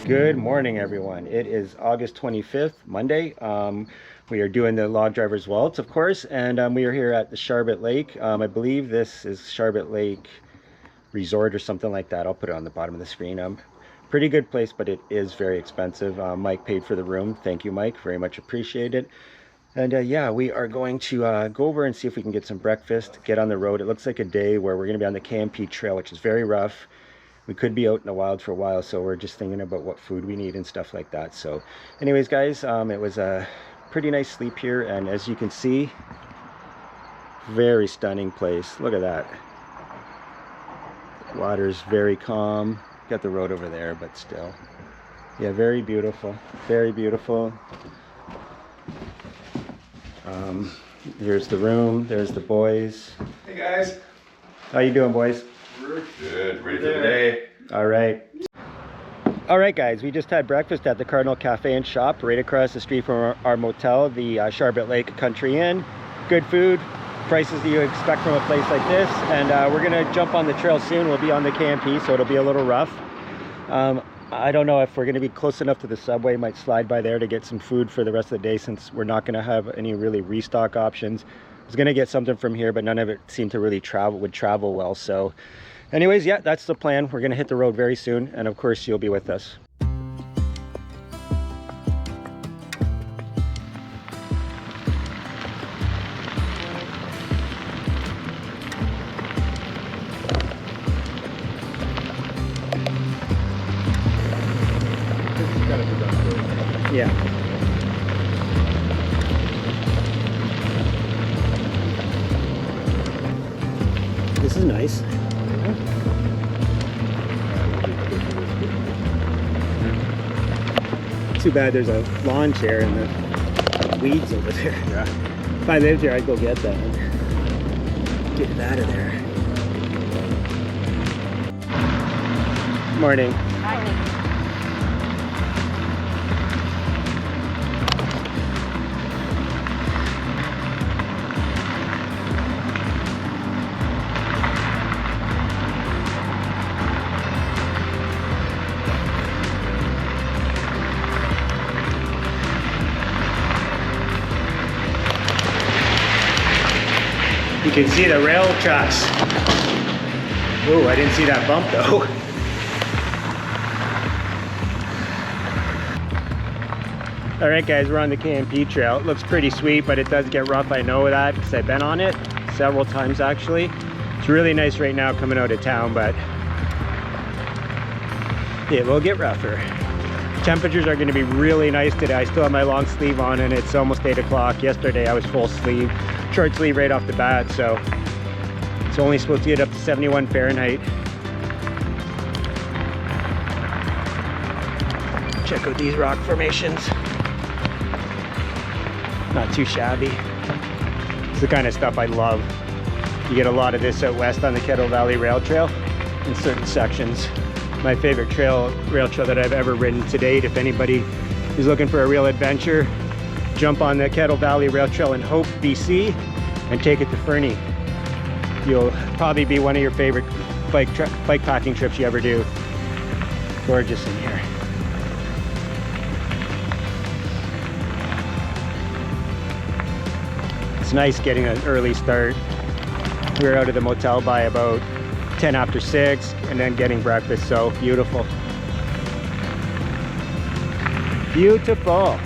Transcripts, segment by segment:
Good morning, everyone. It is August 25th, Monday. We are doing the log driver's waltz, of course, and we are here at the Sharbot Lake. I believe this is Sharbot Lake Resort or something like that. I'll put it on the bottom of the screen. Pretty good place, but it is very expensive. Mike paid for the room. Thank you, Mike. Very much appreciated. And yeah, we are going to go over and see if we can get some breakfast, get on the road. It looks like a day where we're going to be on the KMP trail, which is very rough. We could be out in the wild for a while, so we're just thinking about what food we need and stuff like that. So anyways, guys, it was a pretty nice sleep here, and as you can see, very stunning place. Look at that. Water's very calm. Got the road over there, but still, yeah, very beautiful, very beautiful. Here's the room, there's the boys. Hey guys, how you doing, boys? we're good, ready for the day. All right, guys, we just had breakfast at the Cardinal Cafe and Shop right across the street from our motel, the Sharbot Lake Country Inn. Good food, prices that you expect from a place like this, and we're gonna jump on the trail soon. We'll be on the KMP, so it'll be a little rough. I don't know if we're gonna be close enough to the subway. Might slide by there to get some food for the rest of the day, since we're not gonna have any really restock options. I was gonna get something from here, but none of it seemed to really travel well. So anyways, yeah, that's the plan. We're gonna hit the road very soon, and of course you'll be with us. Yeah. This is nice. Too bad there's a lawn chair and the weeds over there. Yeah. If I lived here, I'd go get that and get it out of there. Morning. Hi. You can see the rail tracks. Oh, I didn't see that bump though. All right, guys, we're on the KMP trail. It looks pretty sweet, but it does get rough. I know that because I've been on it several times actually. It's really nice right now coming out of town, but it will get rougher. Temperatures are going to be really nice today. I still have my long sleeve on and it's almost 8 o'clock. Yesterday I was full sleeve, short sleeve right off the bat, so it's only supposed to get up to 71 Fahrenheit. Check out these rock formations. Not too shabby. It's the kind of stuff I love. You get a lot of this out west on the Kettle Valley Rail Trail in certain sections. My favorite rail trail that I've ever ridden to date. If anybody is looking for a real adventure, jump on the Kettle Valley Rail Trail in Hope, BC, and take it to Fernie. You'll probably be one of your favorite bike packing trips you ever do. Gorgeous in here. It's nice getting an early start. We were out of the motel by about 10 after 6 and then getting breakfast. So beautiful. Beautiful.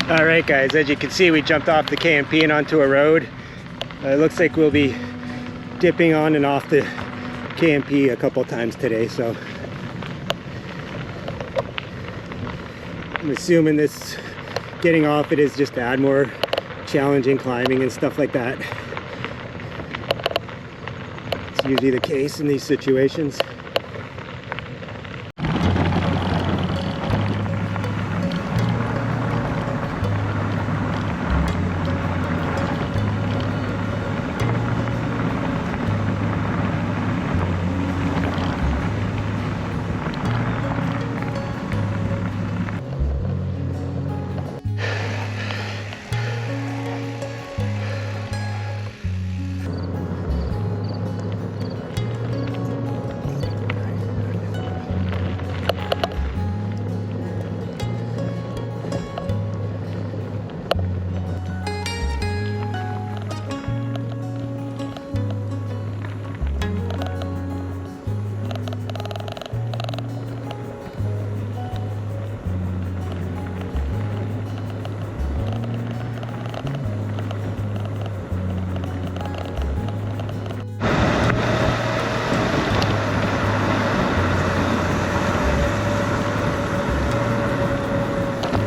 All right, guys, as you can see, we jumped off the KMP and onto a road. It looks like we'll be dipping on and off the KMP a couple times today, so I'm assuming this getting off it is just to add more challenging climbing and stuff like that. It's usually the case in these situations.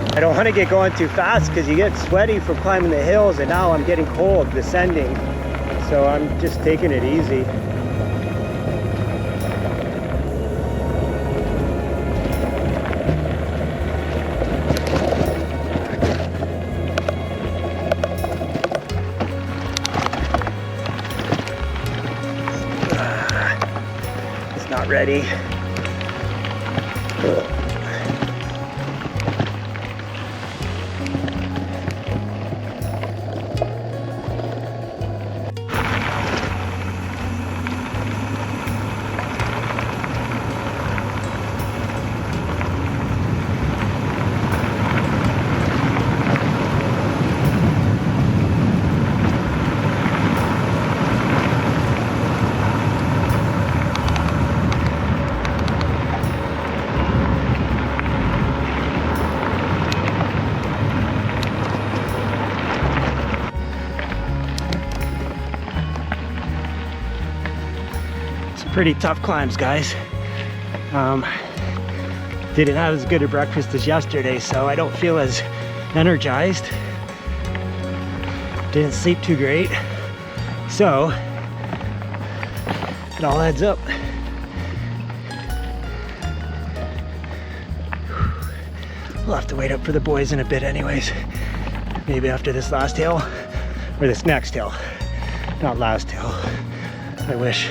I don't want to get going too fast because you get sweaty from climbing the hills, and now I'm getting cold descending. So I'm just taking it easy. It's not ready. Pretty tough climbs, guys. Didn't have as good a breakfast as yesterday, so I don't feel as energized. Didn't sleep too great, so it all adds up. We'll have to wait up for the boys in a bit anyways. Maybe after this last hill, or this next hill. Not last hill, I wish.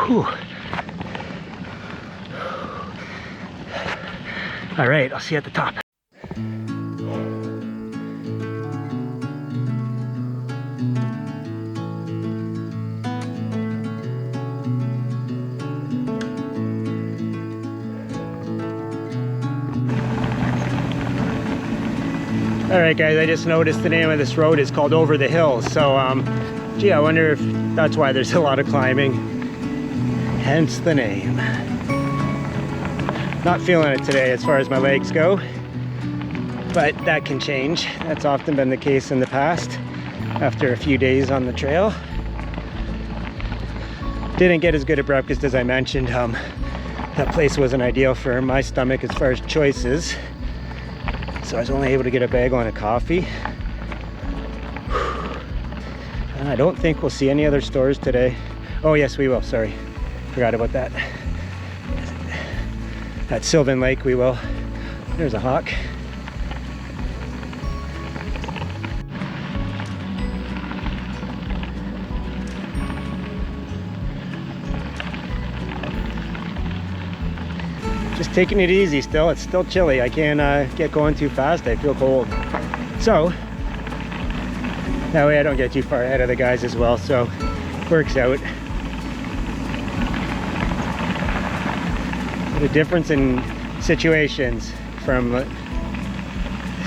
Whew. All right, I'll see you at the top. All right, guys, I just noticed the name of this road is called Over the Hills. So, gee, I wonder if that's why there's a lot of climbing. Hence the name. Not feeling it today as far as my legs go, but that can change. That's often been the case in the past after a few days on the trail. Didn't get as good a breakfast as I mentioned. That place wasn't ideal for my stomach as far as choices, so I was only able to get a bagel and a coffee. And I don't think we'll see any other stores today. Oh yes, we will, sorry. Forgot about that. At Sylvan Lake we will. There's a hawk. Just taking it easy still. It's still chilly. I can't get going too fast. I feel cold. So that way I don't get too far ahead of the guys as well. So Works out. The difference in situations from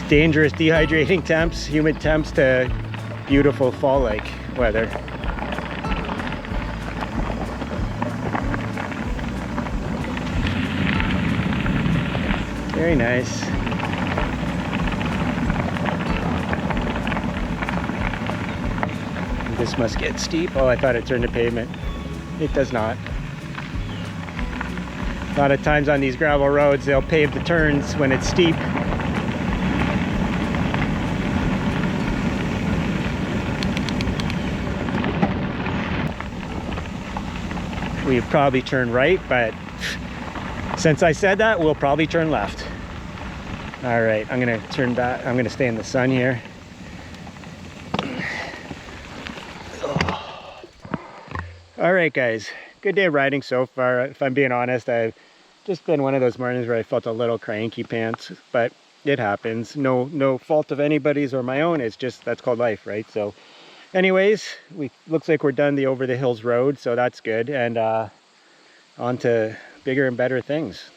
dangerous dehydrating temps, humid temps, to beautiful fall-like weather. Very nice. This must get steep. Oh, I thought it turned to pavement. It does not. A lot of times on these gravel roads, they'll pave the turns when it's steep. We probably turn right, but since I said that, we'll probably turn left. All right, I'm gonna turn back. I'm gonna stay in the sun here. All right, guys, good day of riding so far. If I'm being honest, I've just been one of those mornings where I felt a little cranky pants, but it happens. No fault of anybody's or my own. It's just, that's called life, right? So anyways, looks like we're done the over the hills road, so that's good. And on to bigger and better things.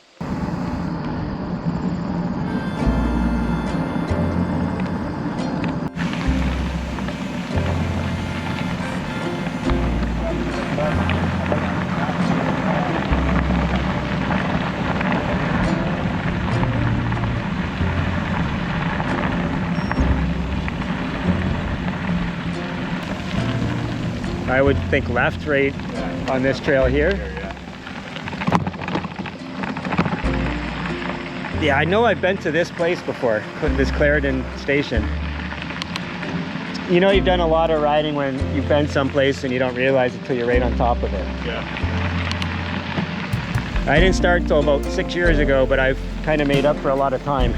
I would think left, right, on this trail here. Yeah, I know I've been to this place before, this Clarendon station. You know, you've done a lot of riding when you've been someplace and you don't realize it till you're right on top of it. Yeah. I didn't start till about 6 years ago, but I've kind of made up for a lot of time.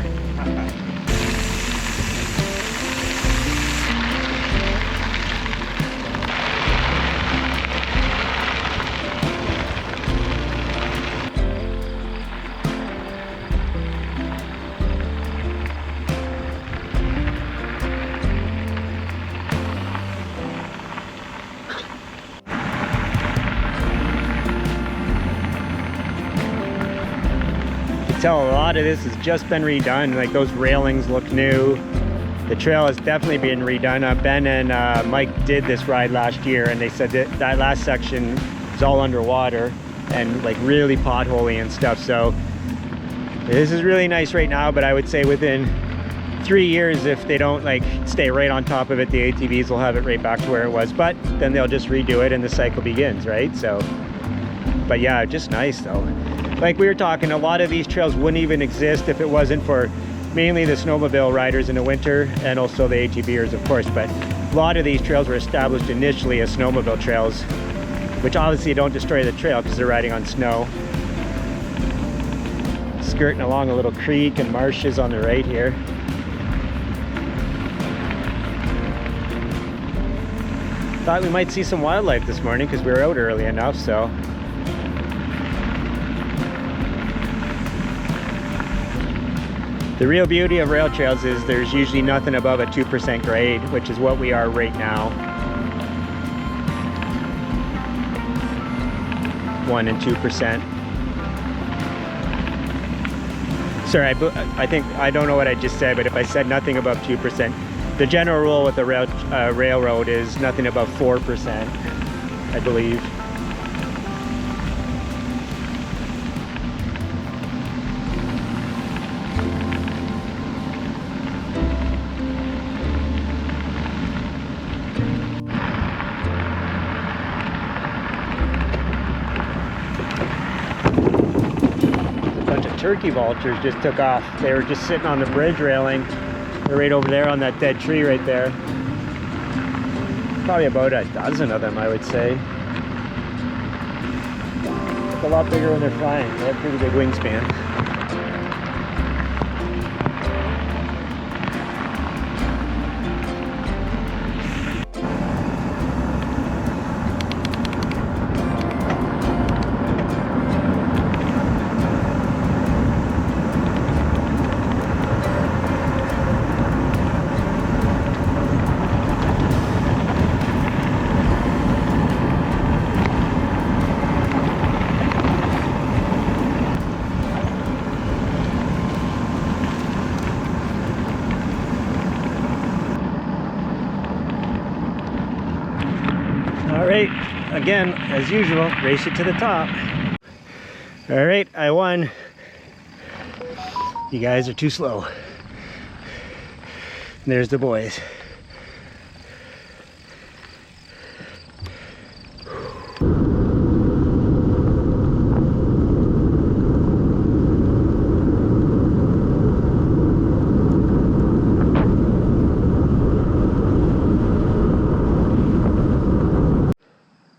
Tell a lot of this has just been redone. Like, those railings look new. The trail has definitely been redone. Ben and Mike did this ride last year, and they said that last section is all underwater and like really potholy and stuff. So this is really nice right now, but I would say within 3 years, if they don't like stay right on top of it, the ATVs will have it right back to where it was, but then they'll just redo it and the cycle begins, right? So, but yeah, just nice though. Like we were talking, a lot of these trails wouldn't even exist if it wasn't for mainly the snowmobile riders in the winter and also the ATVers, of course. But a lot of these trails were established initially as snowmobile trails, which obviously don't destroy the trail because they're riding on snow. Skirting along a little creek and marshes on the right here. Thought we might see some wildlife this morning because we were out early enough, so. The real beauty of rail trails is there's usually nothing above a 2% grade, which is what we are right now. 1 and 2%. Sorry, I think, I don't know what I just said, but if I said nothing above 2%, the general rule with the railroad is nothing above 4%, I believe. Turkey vultures just took off. They were just sitting on the bridge railing. They're right over there on that dead tree right there. Probably about a dozen of them, I would say. It's a lot bigger when they're flying. They have pretty big wingspan. again, as usual, race it to the top. All right, I won. You guys are too slow. And there's the boys.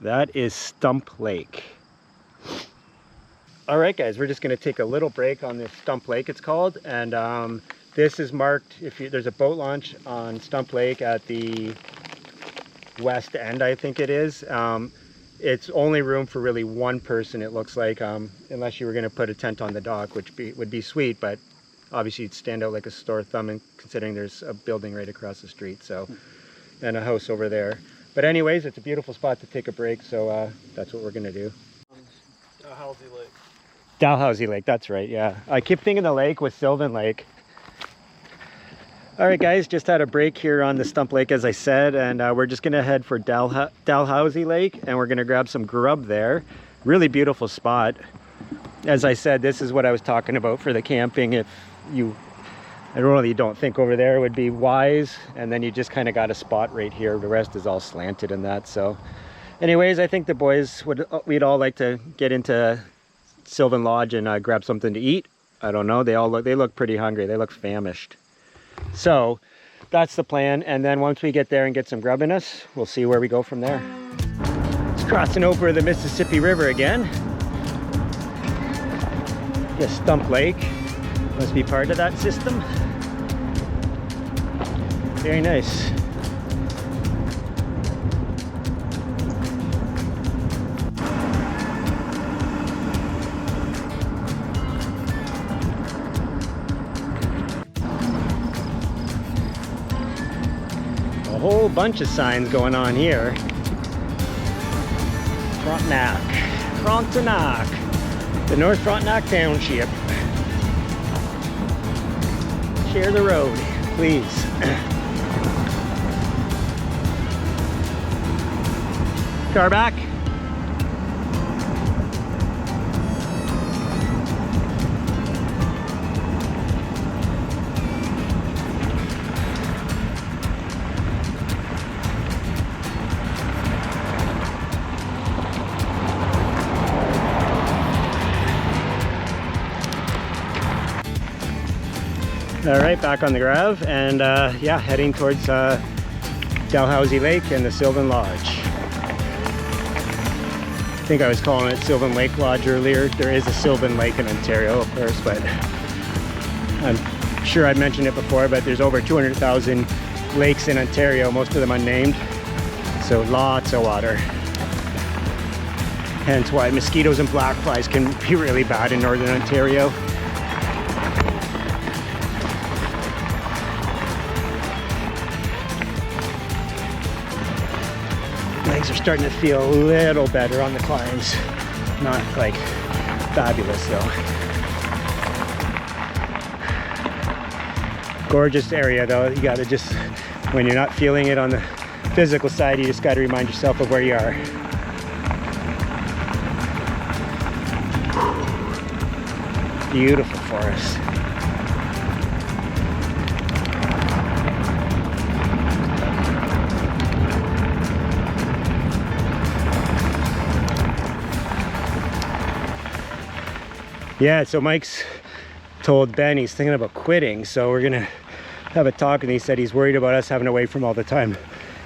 That is Stump Lake. All right, guys, we're just going to take a little break on this Stump Lake, it's called, and this is marked. There's a boat launch on Stump Lake at the west end, I think it is. It's only room for really one person, it looks like, unless you were going to put a tent on the dock, which would be sweet, but obviously it'd stand out like a sore thumb, and considering there's a building right across the street, so, and a house over there. But anyways, it's a beautiful spot to take a break, so that's what we're going to do. Dalhousie Lake. Dalhousie Lake, that's right, yeah. I keep thinking the lake was Sylvan Lake. All right, guys, just had a break here on the Stump Lake, as I said, and we're just going to head for Dalhousie Lake, and we're going to grab some grub there. Really beautiful spot. As I said, this is what I was talking about for the camping. If you, I really don't think over there would be wise, and then you just kind of got a spot right here. The rest is all slanted and that. So anyways, I think the boys we'd all like to get into Sylvan Lodge and grab something to eat. I don't know, they look pretty hungry. They look famished. So that's the plan, and then once we get there and get some grub in us, we'll see where we go from there. It's crossing over the Mississippi River again. This Stump Lake must be part of that system. Very nice. A whole bunch of signs going on here. Frontenac, the North Frontenac Township. Share the road, please. Car back. All right, back on the grav, and yeah, heading towards Dalhousie Lake and the Sylvan Lodge. I think I was calling it Sylvan Lake Lodge earlier. There is a Sylvan Lake in Ontario, of course, but I'm sure I've mentioned it before, but there's over 200,000 lakes in Ontario, most of them unnamed, so lots of water. Hence why mosquitoes and black flies can be really bad in Northern Ontario. Legs are starting to feel a little better on the climbs. Not like fabulous though. Gorgeous area though. You gotta just, when you're not feeling it on the physical side, you just gotta remind yourself of where you are. Beautiful forest. Yeah, so Mike's told Ben he's thinking about quitting, so we're gonna have a talk, and he said he's worried about us having to wait for him all the time,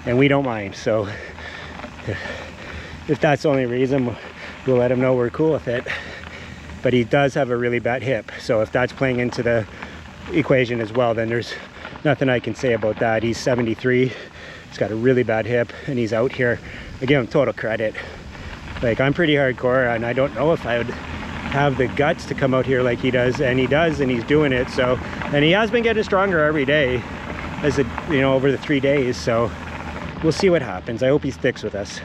and we don't mind. So if that's the only reason, we'll let him know we're cool with it. But he does have a really bad hip, so if that's playing into the equation as well, then there's nothing I can say about that. He's 73, he's got a really bad hip, and he's out here. I give him total credit. Like, I'm pretty hardcore, and I don't know if I would have the guts to come out here like he does, and he does, and he's doing it. So, and he has been getting stronger every day as it, you know, over the 3 days. So we'll see what happens. I hope he sticks with us.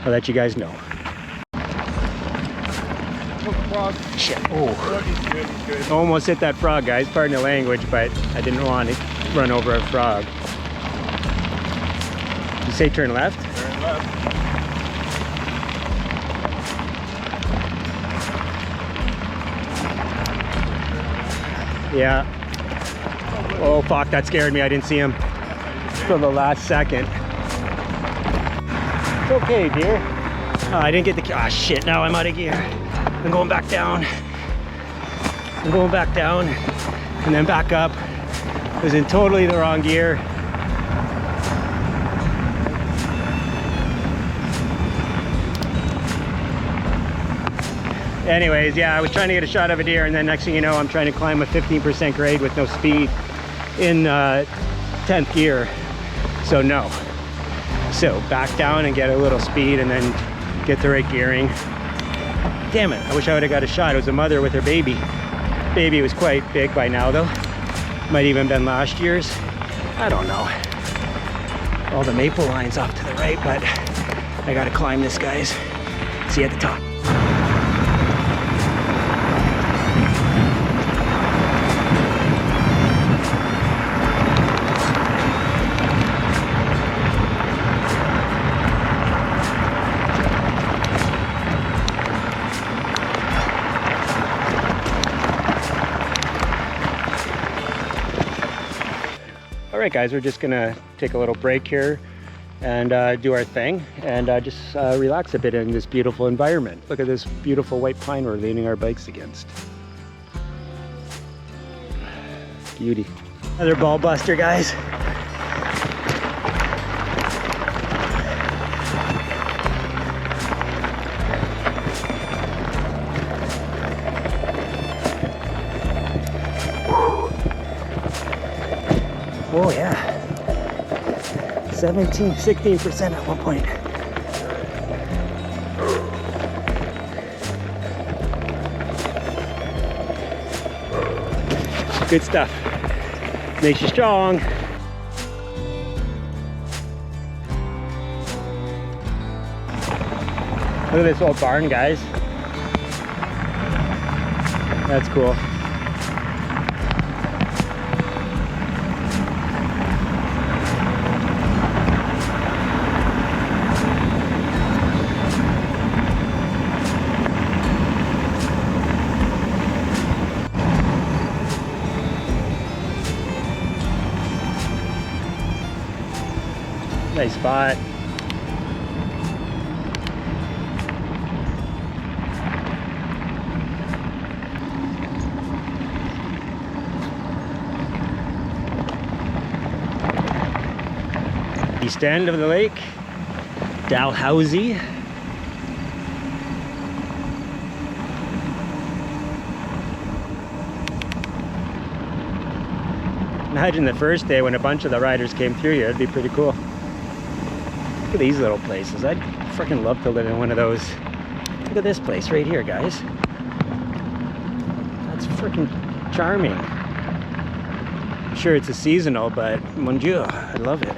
I'll let you guys know. Frog. Shit. Oh, He's good, he's good. almost hit that frog, guys. Pardon the language, but I didn't want to run over a frog. You say turn left? Turn left. Yeah. Oh fuck, that scared me. I didn't see him till the last second. It's okay, dear. I didn't get the... Ah, shit, now I'm out of gear. I'm going back down. I'm going back down and then back up. I was in totally the wrong gear. Anyways, yeah, I was trying to get a shot of a deer, and then next thing you know, I'm trying to climb a 15% grade with no speed in 10th gear. So no. So back down and get a little speed and then get the right gearing. Damn it, I wish I would have got a shot. It was a mother with her baby. Baby was quite big by now though. Might even been last year's. I don't know. All the maple lines off to the right, but I gotta climb this, guys. See you at the top. All right, guys, we're just gonna take a little break here and do our thing and just relax a bit in this beautiful environment. Look at this beautiful white pine we're leaning our bikes against. Beauty. Another ball buster, guys. Oh yeah, 16% at one point. Good stuff. Makes you strong. Look at this old barn, guys. That's cool. Nice spot. East end of the lake, Dalhousie. Imagine the first day when a bunch of the riders came through here. It'd be pretty cool. Look at these little places. I'd freaking love to live in one of those. Look at this place right here, guys. That's freaking charming. I'm sure it's a seasonal, but mon Dieu, I love it.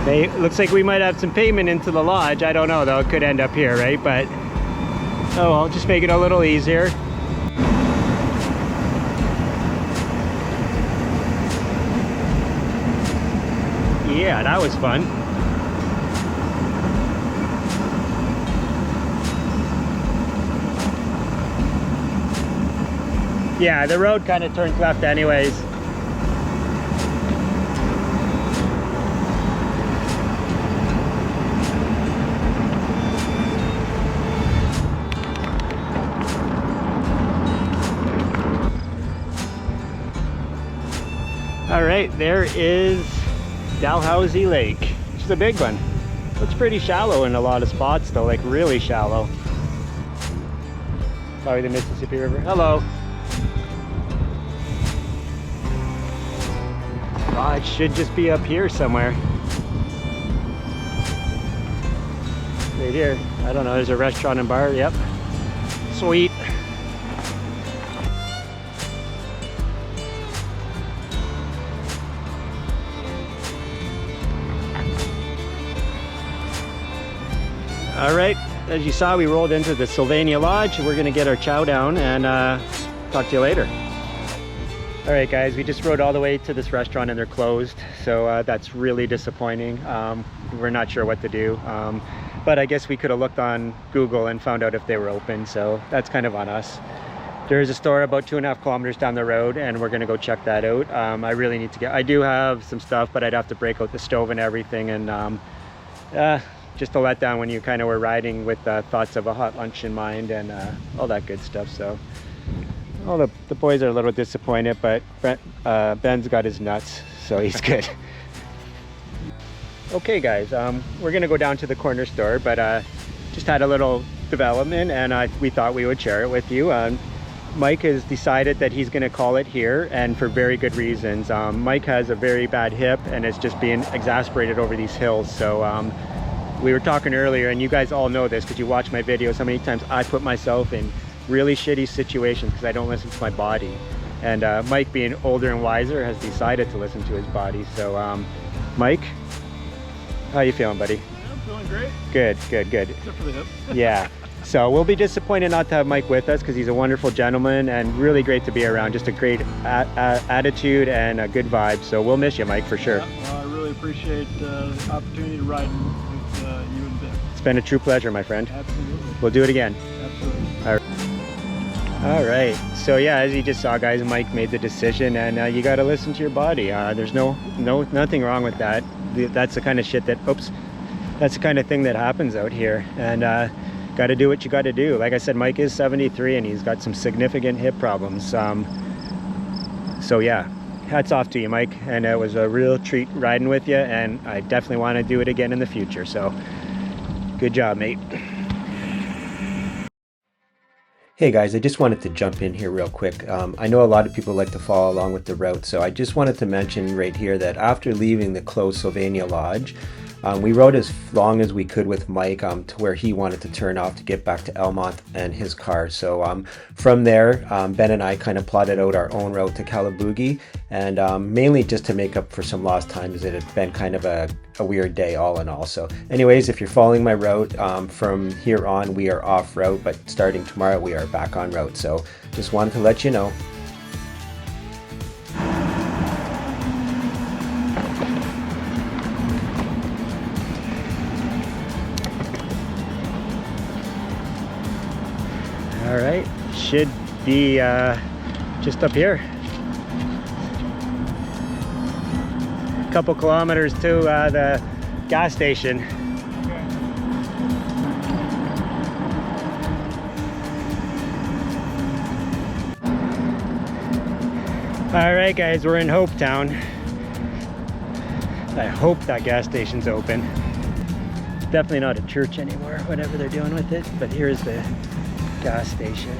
Hey, looks like we might have some payment into the lodge. I don't know though, it could end up here, right? But oh well, just make it a little easier. Yeah, that was fun. Yeah, the road kind of turns left anyways. All right, there is Dalhousie Lake, which is a big one. Looks pretty shallow in a lot of spots though, like really shallow. Probably the Mississippi River. Hello. Oh, it should just be up here somewhere. Right here. I don't know, there's a restaurant and bar, yep. Sweet. All right, as you saw, we rolled into the Sylvania Lodge. We're gonna get our chow down and talk to you later. All right, guys, we just rode all the way to this restaurant and they're closed, so that's really disappointing. We're not sure what to do, but I guess we could have looked on Google and found out if they were open, so that's kind of on us. There's a store about 2.5 kilometers down the road, and we're gonna go check that out. I really need to get, I do have some stuff, but I'd have to break out the stove and everything, and just a letdown when you kind of were riding with thoughts of a hot lunch in mind and all that good stuff. So well, the boys are a little disappointed, but Ben's got his nuts, so he's good. Okay, guys, we're gonna go down to the corner store, but just had a little development, and we thought we would share it with you. Mike has decided that he's gonna call it here, and for very good reasons. Mike has a very bad hip, and it's just being exacerbated over these hills. So we were talking earlier, and you guys all know this because you watch my videos, how many times I put myself in really shitty situations because I don't listen to my body. And Mike, being older and wiser, has decided to listen to his body. So Mike, how you feeling, buddy? I'm feeling great. Good, good, good. Except for the hip. Yeah, so we'll be disappointed not to have Mike with us because he's a wonderful gentleman and really great to be around. Just a great attitude and a good vibe. So we'll miss you, Mike, for sure. Yeah, well, I really appreciate the opportunity to ride with you and Ben. It's been a true pleasure, my friend. Absolutely. We'll do it again. Absolutely. All right, so yeah, as you just saw, guys, Mike made the decision, and you got to listen to your body. There's nothing wrong with that. That's the kind of shit that, that's the kind of thing that happens out here, and got to do what you got to do. Like I said, Mike is 73 and he's got some significant hip problems. So yeah, hats off to you, Mike, and it was a real treat riding with you, and I definitely want to do it again in the future. So good job, mate. Hey guys, I just wanted to jump in here real quick. I know a lot of people like to follow along with the route, so I just wanted to mention right here that after leaving the closed Sylvania Lodge, we rode as long as we could with Mike to where he wanted to turn off to get back to Elmont and his car. So from there, Ben and I kind of plotted out our own route to Calabogie, and mainly just to make up for some lost time, as it had been kind of a weird day all in all. So anyways, if you're following my route, from here on we are off route, but starting tomorrow we are back on route. So just wanted to let you know. All right, should be just up here. A couple kilometers to the gas station. All right, guys, we're in Hopetown. I hope that gas station's open. Definitely not a church anymore, whatever they're doing with it, but here's the gas station.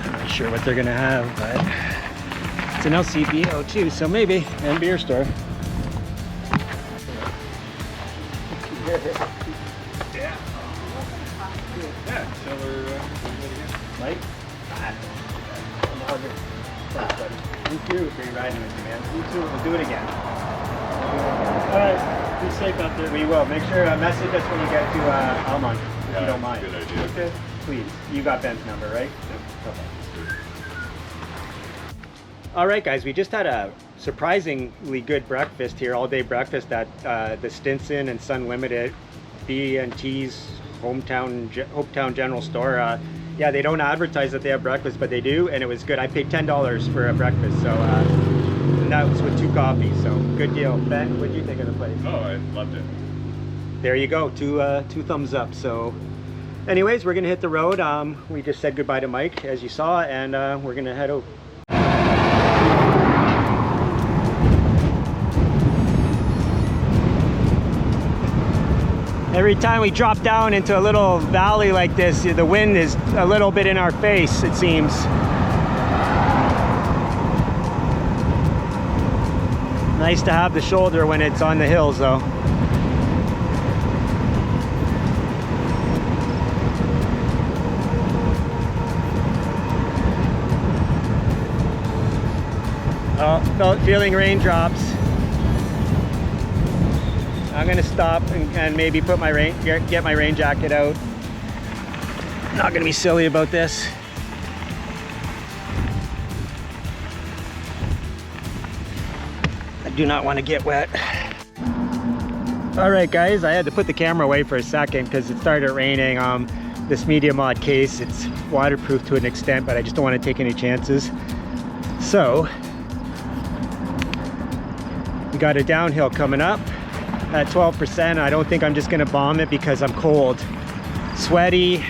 I'm not sure what they're gonna have, but it's an LCBO too, so maybe, and beer store. Yeah. Yeah, so we're Mike? You too, for riding with me, man. You too, we'll do it again. alright. Be safe out there. We will. Make sure message us when you get to Almont, if you don't mind. Good idea. Okay. Please. You got Ben's number, right? Yep. Okay. All right, guys. We just had a surprisingly good breakfast here, all-day breakfast at the Stinson and Sun Limited B&T's Hopetown General Store. Yeah, they don't advertise that they have breakfast, but they do, and it was good. I paid $10 for a breakfast, so and that was with 2 coffees, so good deal. Ben, what did you think of the place? Oh, I loved it. There you go, two thumbs up. So anyways, we're gonna hit the road. We just said goodbye to Mike, as you saw, and we're gonna head out. Every time we drop down into a little valley like this, the wind is a little bit in our face, it seems. Nice to have the shoulder when it's on the hills, though. Oh, feeling raindrops. I'm gonna stop and maybe put my get my rain jacket out. Not gonna be silly about this. I do not want to get wet. All right, guys, I had to put the camera away for a second because it started raining. This Media Mod case, it's waterproof to an extent, but I just don't want to take any chances. So we got a downhill coming up at 12%. I don't think I'm just gonna bomb it because I'm cold, sweaty.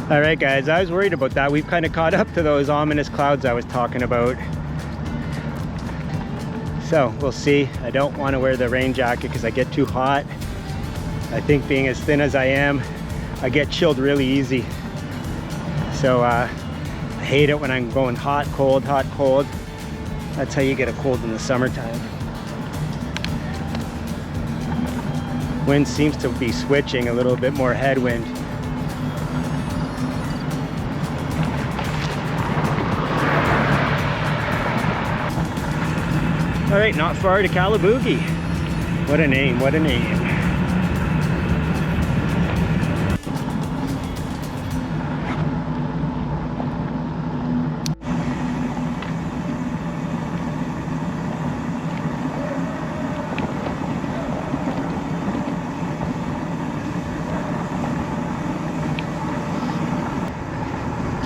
All right, guys, I was worried about that. We've kind of caught up to those ominous clouds I was talking about. So we'll see. I don't want to wear the rain jacket because I get too hot. I think being as thin as I am, I get chilled really easy. So I hate it when I'm going hot, cold, hot, cold. That's how you get a cold in the summertime. Wind seems to be switching, a little bit more headwind. All right, not far to Calabogie. What a name, what a name.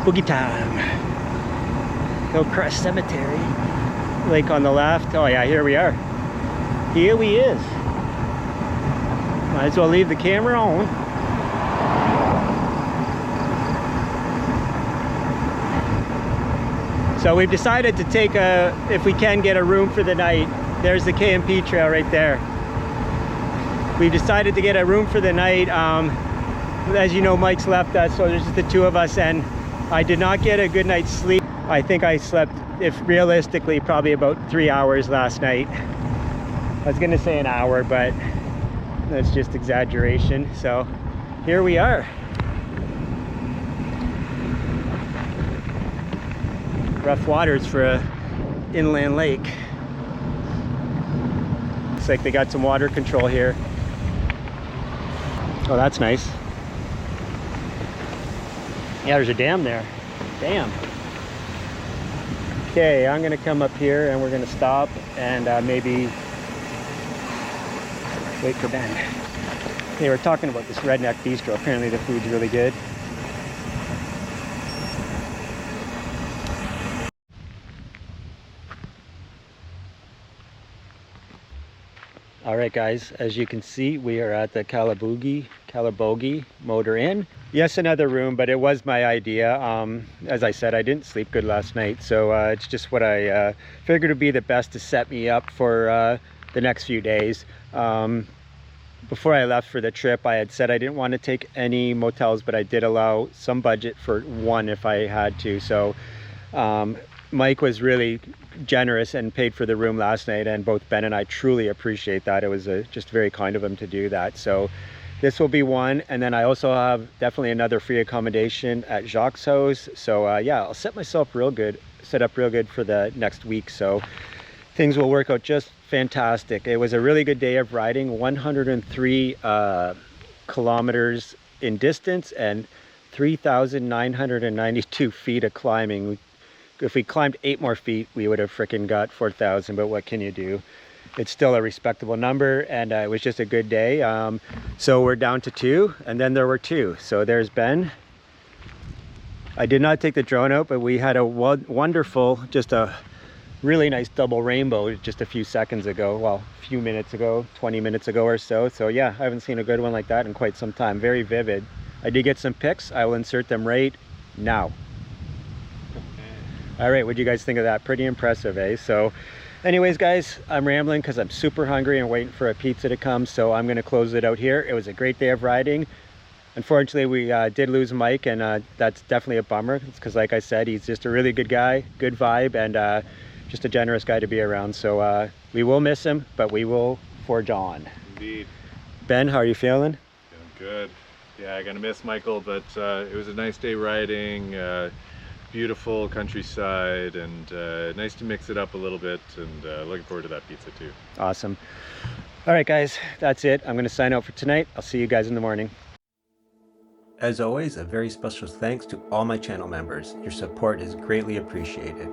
Boogie time. Hillcrest Cemetery. Lake on the left. Oh yeah, here we are. Here we is. Might as well leave the camera on. So we've decided to take if we can get a room for the night. There's the KMP trail right there. We've decided to get a room for the night. As you know, Mike's left us, so there's just the two of us, and I did not get a good night's sleep. I think I slept, if realistically, probably about 3 hours last night. I was gonna say an hour, but that's just exaggeration. So here we are. Rough waters for a inland lake. Looks like they got some water control here. Oh, that's nice. Yeah, there's a dam there. Damn. Okay, I'm gonna come up here and we're gonna stop and maybe wait for Ben. They were talking about this redneck bistro. Apparently the food's really good. All right, guys, as you can see, we are at the Calabogie Motor Inn. Yes, another room, but it was my idea. As I said, I didn't sleep good last night, so it's just what I figured would be the best to set me up for the next few days. Before I left for the trip, I had said I didn't want to take any motels, but I did allow some budget for one if I had to. So Mike was really generous and paid for the room last night, and both Ben and I truly appreciate that. It was just very kind of him to do that. So this will be one, and then I also have definitely another free accommodation at Jacques' house. So yeah, I'll set myself set up real good for the next week. So things will work out just fantastic. It was a really good day of riding, 103 kilometers in distance and 3,992 feet of climbing. If we climbed 8 more feet, we would have freaking got 4,000, but what can you do? It's still a respectable number, and it was just a good day. So we're down to 2, and then there were 2. So there's Ben. I did not take the drone out, but we had a wonderful, just a really nice double rainbow just a few seconds ago. Well, a few minutes ago, 20 minutes ago or so. So yeah, I haven't seen a good one like that in quite some time. Very vivid. I did get some pics. I will insert them right now. All right, what do you guys think of that? Pretty impressive, eh? So anyways, guys, I'm rambling because I'm super hungry and waiting for a pizza to come. So I'm going to close it out here. It was a great day of riding. Unfortunately, we did lose Mike, and that's definitely a bummer. It's because, like I said, he's just a really good guy, good vibe, and just a generous guy to be around. So we will miss him, but we will forge on. Indeed. Ben, how are you feeling? Feeling good. Yeah, I'm gonna miss Michael, but it was a nice day riding, beautiful countryside, and nice to mix it up a little bit, and looking forward to that pizza too. Awesome. All right, guys, that's it. I'm going to sign out for tonight. I'll see you guys in the morning. As always, a very special thanks to all my channel members. Your support is greatly appreciated.